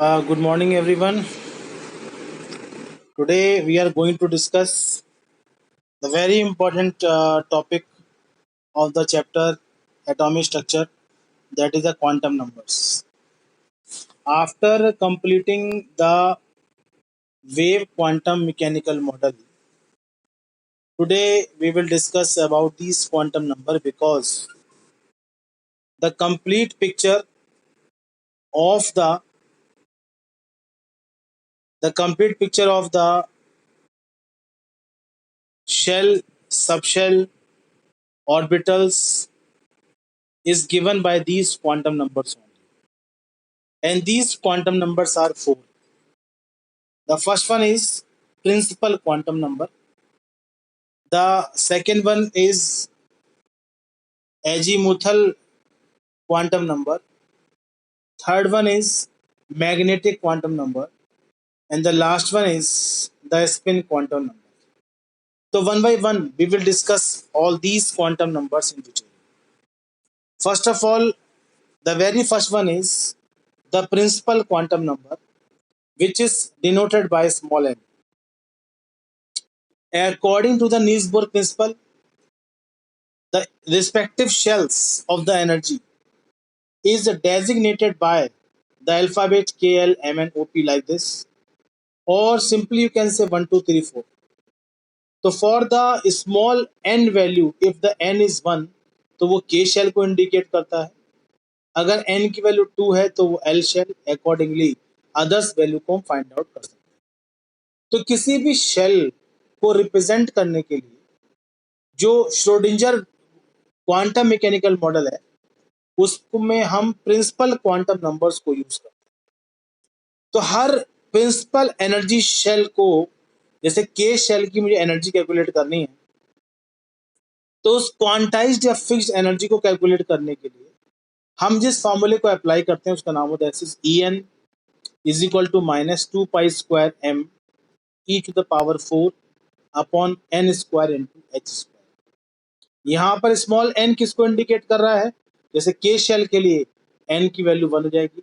Good morning, everyone. Today we are going to discuss the very important topic of the chapter atomic structure, that is the quantum numbers. After completing the wave quantum mechanical model, today we will discuss about these quantum number because the complete picture of the shell, subshell, orbitals is given by these quantum numbers only. And these quantum numbers are four. The first one is principal quantum number. The second one is azimuthal quantum number. Third one is magnetic quantum number. And the last one is the spin quantum number. So one by one, we will discuss all these quantum numbers in detail. First of all, the very first one is the principal quantum number, which is denoted by small n. According to the Niels Bohr principle, the respective shells of the energy is designated by the alphabet K, L, M, N, O, P like this, or simply you can say 1, 2, 3, 4. So for the small n value, if the n is 1, तो वो K shell को indicate करता है. अगर n की value 2 है तो वो L shell, accordingly others value को हम फाइंड आउट कर सकते हैं. तो किसी भी शेल को रिप्रेजेंट करने के लिए जो श्रोडिंजर क्वांटम मैकेनिकल मॉडल है उसमें हम प्रिंसिपल क्वांटम नंबर्स को यूज करते हैं. तो हर प्रिंसिपल एनर्जी शेल को, जैसे के शेल की मुझे एनर्जी कैलकुलेट करनी है, तो उस क्वांटाइज्ड या फिक्स्ड एनर्जी को कैलकुलेट करने के लिए हम जिस फॉर्मूले को अप्लाई करते हैं उसका नाम होता है En is equal to -2 pi square m e to the power 4 upon n square into h square. यहाँ पर स्मॉल n किसको इंडिकेट कर रहा है? जैसे के शेल के लिए n की वैल्यू 1 हो जाएगी,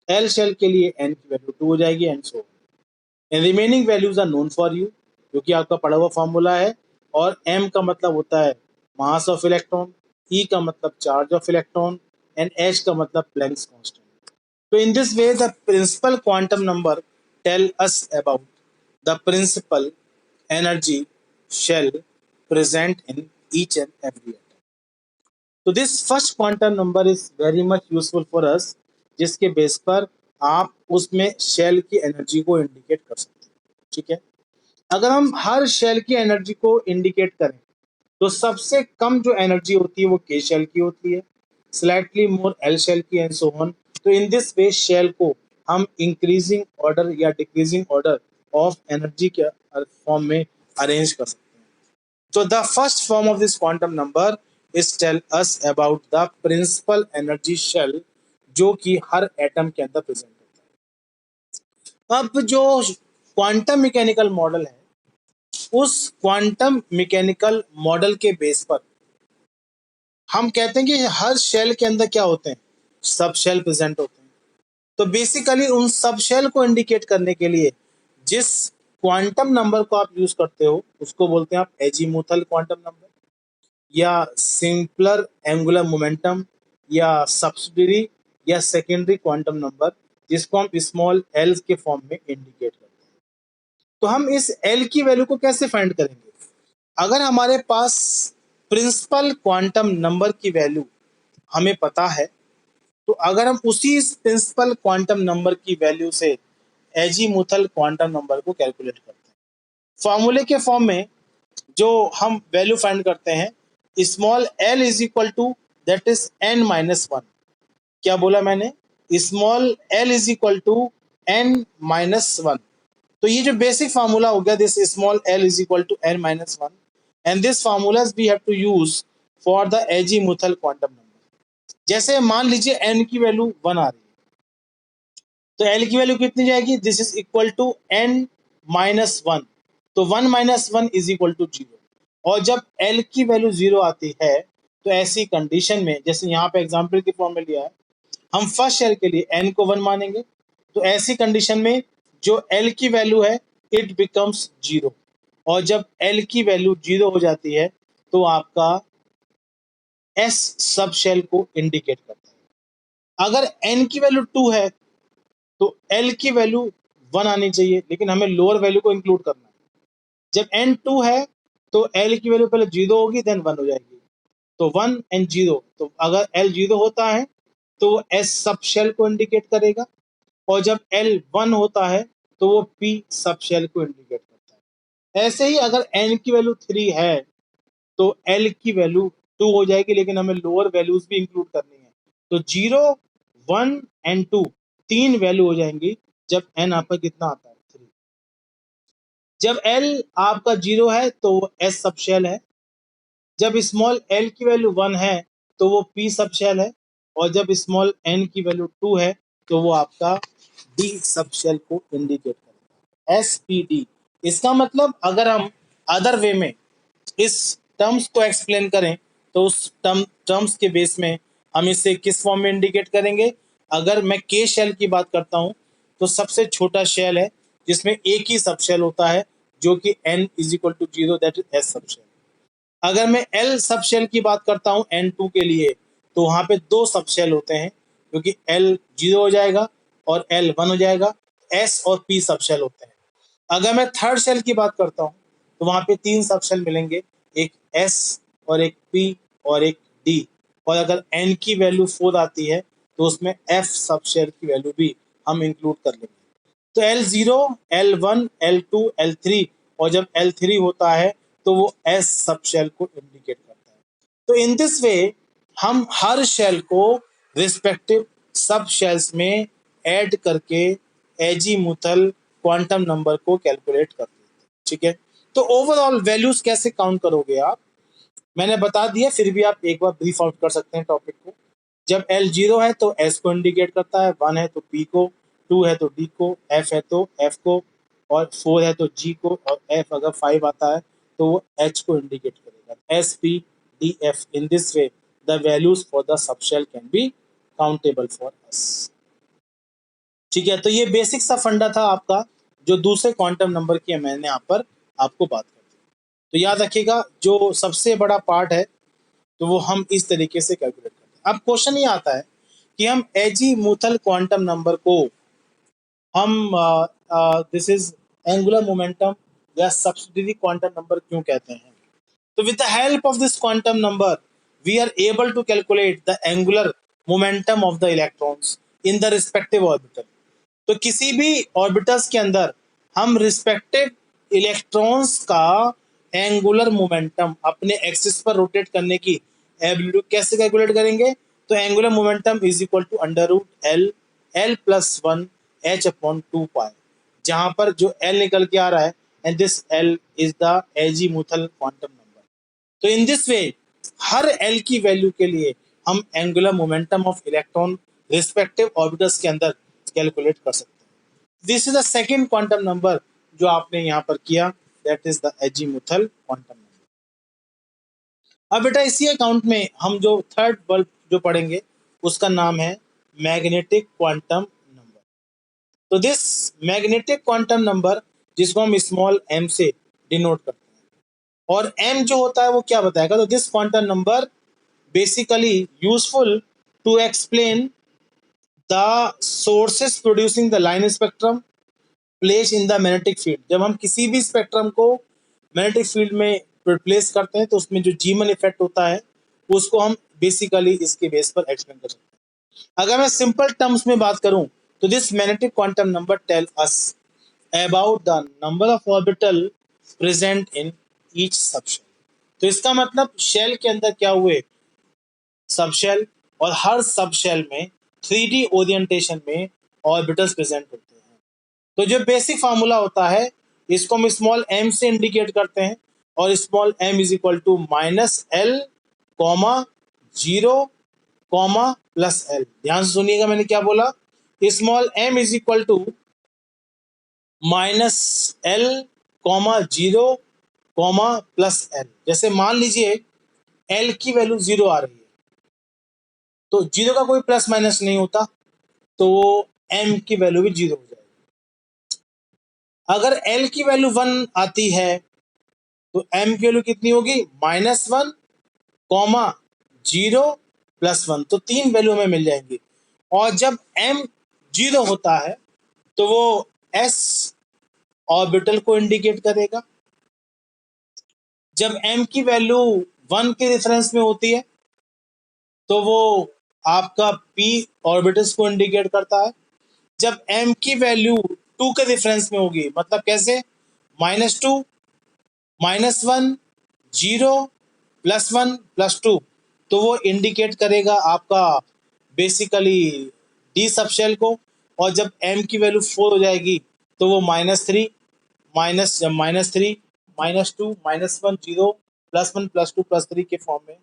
एल शेल के लिए n की वैल्यू 2 हो जाएगी, and so and remaining values are known for you, क्योंकि आपका पढ़ा हुआ फॉर्मूला है. और m का मतलब होता है मास ऑफ इलेक्ट्रॉन, e का मतलब charge of electron, and h का मतलब प्लैंक्स कांस्टेंट. तो in this way the principal quantum number tell us about the principal energy shell present in each and every atom. तो this first quantum number is very much useful for us, जिसके base पर आप उसमें shell की energy को indicate कर सकते हैं. ठीक है. अगर हम हर शेल की एनर्जी को इंडिकेट करें तो सबसे कम जो एनर्जी होती है वो के शेल की होती है, स्लाइटली मोर एल शेल की, एंड सो ऑन. तो इन दिस वे शेल को हम इंक्रीजिंग ऑर्डर या डिक्रीजिंग ऑर्डर ऑफ एनर्जी के फॉर्म में अरेंज कर सकते हैं. So the first form of this quantum number is tell us about the principal energy shell, जो कि हर एटम के अंदर प्रेजेंट होता है. अब जो क्वांटम मैकेनिकल मॉडल है, उस क्वांटम मैकेनिकल मॉडल के बेस पर हम कहते हैं कि हर शेल के अंदर क्या होते हैं? सब शेल प्रेजेंट होते हैं. तो बेसिकली उन सब शेल को इंडिकेट करने के लिए जिस क्वांटम नंबर को आप यूज करते हो उसको बोलते हैं आप एजीमुथल क्वांटम नंबर, या सिंपलर एंगुलर मोमेंटम, या सब्सिडियरी या सेकेंडरी क्वांटम नंबर, जिसको हम स्मॉल एल के फॉर्म में इंडिकेट करते हैं. तो हम इस एल की वैल्यू को कैसे फाइंड करेंगे? अगर हमारे पास प्रिंसिपल क्वांटम नंबर की वैल्यू हमें पता है, तो अगर हम उसी प्रिंसिपल क्वांटम नंबर की वैल्यू से एजीमुथल क्वांटम नंबर को कैलकुलेट करते हैं. फॉर्मूले के फॉर्म में जो हम वैल्यू फाइंड करते हैं, small L is equal to that is n minus 1. क्या बोला मैंने? Small L is equal to n minus 1. तो ये जो बेसिक फार्मूला हो गया, this small L is equal to n minus 1, and this formulas we have to use for the azimuthal quantum number. जैसे मान लीजिए n की वैल्यू 1 आ रही है, तो l की वैल्यू कितनी जाएगी? This is equal to n minus 1. तो 1 माइनस 1 इज इक्वल टू 0. और जब l की वैल्यू 0 आती है तो ऐसी कंडीशन में, जैसे यहाँ पे एग्जांपल के फॉर्म में लिया है, हम फर्स्ट शेल के लिए n को 1 मानेंगे, तो ऐसी कंडीशन में जो L की वैल्यू है इट बिकम्स 0, और जब L की वैल्यू 0 हो जाती है तो आपका S सब शेल को इंडिकेट करता है। अगर N की वैल्यू 2 है तो L की वैल्यू 1 आनी चाहिए, लेकिन हमें लोअर वैल्यू को इंक्लूड करना है। जब N 2 है तो L की वैल्यू पहले 0 होगी देन 1 हो जाएगी, तो 1 एंड 0, तो अगर L 0 होता है तो वो S सब शेल को इंडिकेट करेगा, और जब L 1 होता है तो वो P सब शेल को इंडिकेट करता है। ऐसे ही अगर N की वैल्यू 3 है तो L की वैल्यू 2 हो जाएगी, लेकिन हमें लोअर वैल्यूज भी इंक्लूड करनी है, तो 0, 1 एंड 2 तीन वैल्यू हो जाएंगी जब N आपका कितना आता है 3। जब L आपका 0 है तो वो S सब शेल है, जब स्मॉल l की वैल्यू 1 है तो वो p सब शेल है, और जब स्मॉल n की वैल्यू 2 है तो वो आपका d सब शेल को इंडिकेट करेगा, SPD। इसका मतलब अगर हम अदर वे में इस टर्म्स को एक्सप्लेन करें तो उस टर्म्स के बेस में हम इसे किस फॉर्म में इंडिकेट करेंगे। अगर मैं के शेल की बात करता हूं तो सबसे छोटा शेल है जिसमें एक ही सब शेल होता है जो कि n is equal to 0, that is S sub shell. अगर मैं L सब शेल की बात करता हूं N2 के लिए तो वहां पे दो सब शेल होते हैं, क्योंकि L 0 हो जाएगा और L 1 हो जाएगा, S और P सब शेल होते हैं। अगर मैं थर्ड शेल की बात करता हूं तो वहां पे तीन सब शेल मिलेंगे, एक S और एक P और एक D, और अगर N की वैल्यू 4 आती है तो उसमें F सब शेल की वैल्यू भी हम इंक्लूड कर लेंगे। तो L0, L1, L2, L3, और जब L3 होता है तो वो S सब शेल को इंडिकेट करता है। तो इन दिस वे हम हर शेल को रिस्पेक्टिव सब शेल्स में ऐड करके एजीमुथल क्वांटम नंबर को कैलकुलेट कर लेते हैं। ठीक है, तो ओवरऑल वैल्यूज कैसे काउंट करोगे आप, मैंने बता दिया, फिर भी आप एक बार ब्रीफ आउट कर सकते हैं टॉपिक को। जब L 0 है तो S को इंडिकेट करता है, 1 है तो P को, 2 है तो D को, F है तो F को, और 4 है तो G को, और F अगर 5 आता है तो वो H को इंडिकेट करेगा। S P D F, in this way the values for the subshell can be countable for S। ठीक है, तो ये बेसिक सा फंडा था आपका जो दूसरे क्वांटम नंबर की मैंने यहाँ पर आपको बात कर दी। तो याद रखिएगा जो सबसे बड़ा पार्ट है तो वो हम इस तरीके से कैलकुलेट करते हैं। अब क्वेश्चन ये आता है कि हम एजीमुथल क्वांटम नंबर को हम दिस इज एंगुलर मोमेंटम या सब्सिडियरी क्वांटम नंबर क्यों कहते हैं। तो with the help of this quantum number we are able to calculate the angular momentum of the electrons in the respective orbital. तो किसी भी ऑर्बिटल्स के अंदर हम रिस्पेक्टिव इलेक्ट्रॉन्स का एंगुलर मोमेंटम अपने एक्सिस पर रोटेट करने की एबिलिटी कैसे कैलकुलेट करेंगे। तो angular momentum is equal to under root L L plus 1 H upon 2 pi, जहां पर जो एल निकल के आ रहा है and this L is the azimuthal quantum number. तो इन दिस वे हर एल की वैल्यू के लिए हम angular momentum of electron respective orbitals के अंदर कैलकुलेट कर सकते हैं। This is the second quantum number जो आपने यहाँ पर किया, that is the azimuthal quantum number. अब बेटा इसी अकाउंट में हम जो थर्ड वर्ड जो पढ़ेंगे उसका नाम है मैग्नेटिक क्वांटम नंबर। तो दिस मैग्नेटिक क्वांटम नंबर जिसको हम स्मॉल m से डिनोट करते हैं, और m जो होता है वो क्या बताएगा। तो this quantum number basically useful to explain the sources producing the line spectrum place in the magnetic field. जब हम किसी भी स्पेक्ट्रम को मैग्नेटिक फील्ड में प्लेस करते हैं तो उसमें जो जीमन इफेक्ट होता है उसको हम बेसिकली इसके बेस पर एक्सप्लेन कर सकते हैं। अगर मैं सिंपल टर्म्स में बात करूं तो this magnetic quantum number tell us about the number of orbital present in each subshell. तो इसका मतलब शेल के अंदर क्या हुए सबशेल, और हर सबशेल में 3D ओरिएंटेशन में ऑर्बिटल्स प्रेजेंट होते हैं। तो जो बेसिक फार्मूला होता है इसको हम स्मॉल m से इंडिकेट करते हैं, और small m is equal to -l, 0, plus l। ध्यान से सुनिएगा मैंने क्या बोला, small m is equal to -l, 0, plus l। जैसे मान लीजिए l की वैल्यू 0 आ रही है तो 0 का कोई प्लस माइनस नहीं होता, तो m की वैल्यू भी 0 हो जाएगी। अगर l की वैल्यू 1 आती है तो m की वैल्यू कितनी होगी, -1, -0 +1, तो 3 वैल्यू हमें मिल जाएंगी। और जब m 0 होता है तो वो s ऑर्बिटल को इंडिकेट करेगा। जब m की वैल्यू 1 के रेफरेंस में होती है तो वो आपका p ऑर्बिटल्स को इंडिकेट करता है। जब m की वैल्यू 2 के रेफरेंस में होगी, मतलब कैसे, -2, -1, 0, +1, +2, तो वो इंडिकेट करेगा आपका बेसिकली डी सबशेल को। और जब m की वैल्यू 4 हो जाएगी तो वो -3, -3, -2, -1, 0, +1, +2, +3 के फॉर्म में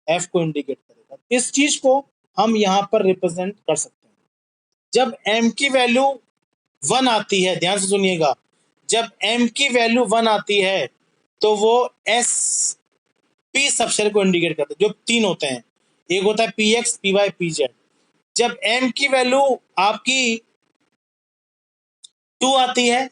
f को इंडिकेट करेगा। इस चीज को हम यहाँ पर रिप्रेजेंट कर सकते हैं। जब m की वैल्यू 1 आती है, ध्यान से सुनिएगा, जब m की वैल्यू 1 आती है तो वो s p सबशेल को इंडिकेट करता है, जो 3 होते हैं। एक होता है px, py, pz। जब m की वैल्यू आपकी 2 आती है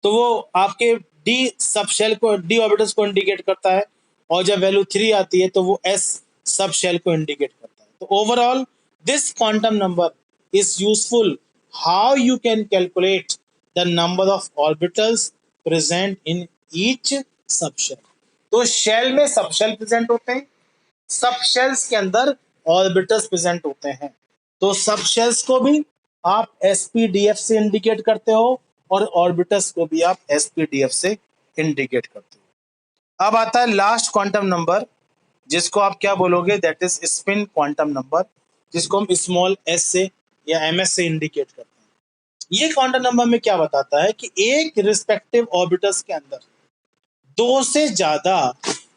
तो वो आपके डी सबशेल को, डी ऑर्बिटल्स को इंडिकेट करता है। और जब वैल्यू 3 आती है तो वो एस सबशेल को इंडिकेट करता है। तो overall this quantum number is useful how you can calculate the number of orbitals present in each subshell. तो शेल में सबशेल प्रेजेंट होते हैं, सबशेल्स के अंदर ऑर्बिटल्स प्रेजेंट होते हैं। तो सबशेल्स को भी आप एसपीडीएफ से इंडिकेट करते हो और ऑर्बिटल्स को भी आप एसपीडीएफ से इंडिकेट करते हो। अब आता है लास्ट क्वांटम नंबर, जिसको आप क्या बोलोगे, that is spin quantum number, जिसको हम स्मॉल एस से या एमएस से इंडिकेट करते हैं। ये क्वांटम नंबर में क्या बताता है कि एक रिस्पेक्टिव ऑर्बिटल्स के अंदर 2 से ज्यादा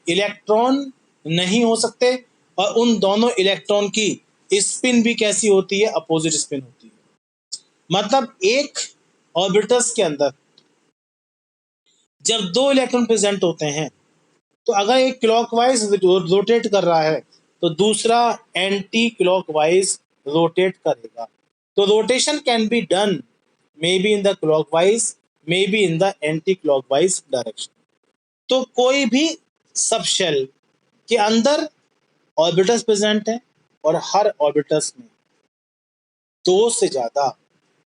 इलेक्ट्रॉन नहीं हो सकते और उन दोनों इलेक्ट्रॉन की स्पिन भी कैसी होती है, अपोजिट स्पिन होती है। मतलब एक ऑर्बिटल्स के अंदर जब 2 इलेक्ट्रॉन प्रेजेंट होते हैं तो अगर एक क्लॉकवाइज रोटेट कर रहा है तो दूसरा एंटी क्लॉकवाइज रोटेट करेगा। तो rotation can be done may be in the clockwise, may be in the anti clockwise direction. तो कोई भी सबशेल के अंदर ऑर्बिटल्स प्रेजेंट है और हर ऑर्बिटल्स में 2 से ज्यादा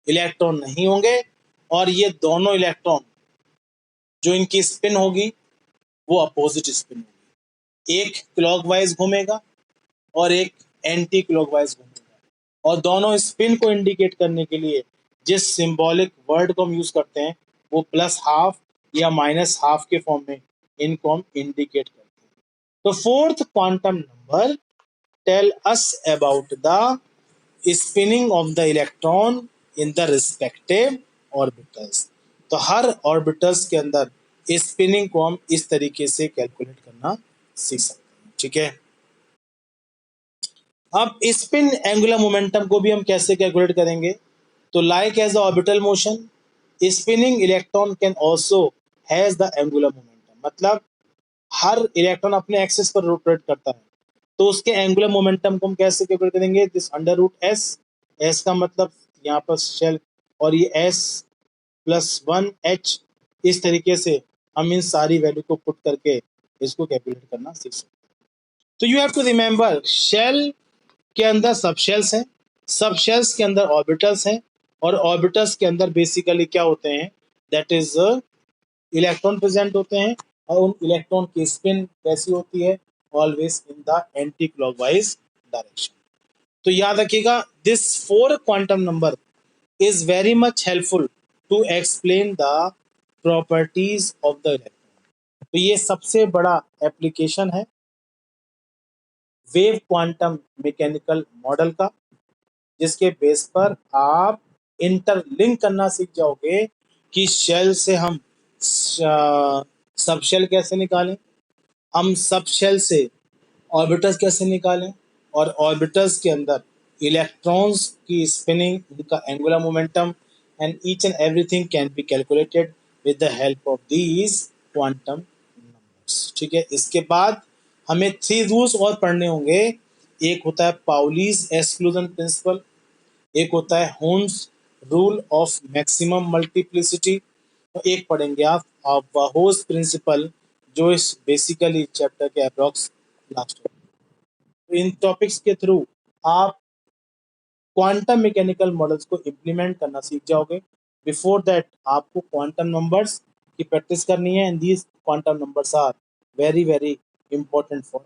इलेक्ट्रॉन नहीं होंगे और ये दोनों इलेक्ट्रॉन जो इनकी स्पिन होगी वो अपोजिट स्पिन होगी। एक क्लॉकवाइज घूमेगा और एक एंटी क्लॉकवाइज घूमेगा। और दोनों स्पिन को इंडिकेट करने के लिए जिस सिंबॉलिक वर्ड को हम यूज करते हैं वो +½ या -½ के फॉर्म में इनको हम इंडिकेट करते हैं। तो fourth quantum number tell us about the spinning of the electron in the respective orbitals. तो हर ऑर्बिटल्स के अंदर स्पिनिंग को हम इस तरीके से कैलकुलेट करना सीख सकते हैं। ठीक है, अब स्पिन एंगुलर मोमेंटम को भी हम कैसे कैलकुलेट करेंगे। तो like as the orbital motion, spinning electron can also has the angular momentum. मतलब हर इलेक्ट्रॉन अपने एक्सिस पर रोटेट करता है तो उसके एंगुलर मोमेंटम को हम कैसे कैलकुलेट करेंगे, दिस √s। एस का मतलब यहाँ पर शेल, और ये s+1h। इस तरीके से हम इन सारी वैल्यू को पुट करके इसको कैलकुलेट करना सीख सकते हैं। तो you have to remember, shell के अंदर सबशेल्स हैं, सबशेल्स के अंदर ऑर्बिटल्स हैं और ऑर्बिटल्स के अंदर बेसिकली क्या होते हैं, दैट इज इलेक्ट्रॉन प्रेजेंट होते हैं। और उन इलेक्ट्रॉन की स्पिन कैसी होती है, always in the anti clockwise direction. तो याद रखिएगा, this 4 quantum number is very much helpful to explain the properties of the electron. तो ये सबसे बड़ा एप्लीकेशन है वेव क्वांटम मैकेनिकल मॉडल का, जिसके बेस पर आप इंटरलिंक करना सीख जाओगे कि शेल से हम सब शेल कैसे निकालें, हम सब शेल से ऑर्बिटल्स कैसे निकालें, और ऑर्बिटल्स के अंदर इलेक्ट्रॉन्स की स्पिनिंग, उनका angular momentum, and each and everything can be calculated with the help of these quantum numbers. ठीक है, इसके बाद हमें 3 रूल्स और पढ़ने होंगे। एक होता है पाउलीज एक्सक्लूजन प्रिंसिपल, एक होता है Hund's rule of maximum multiplicity, तो एक पढ़ेंगे आप वाहोस प्रिंसिपल, जो इस बेसिकली चैप्टर के अप्रॉक्स लास्ट। तो इन टॉपिक्स के थ्रू आप क्वांटम मैकेनिकल मॉडल्स को इम्प्लीमेंट करना सीख जाओगे। बिफोर दैट आपको क्वांटम नंबर्स की प्रैक्टिस करनी है, and these quantum numbers are very very important for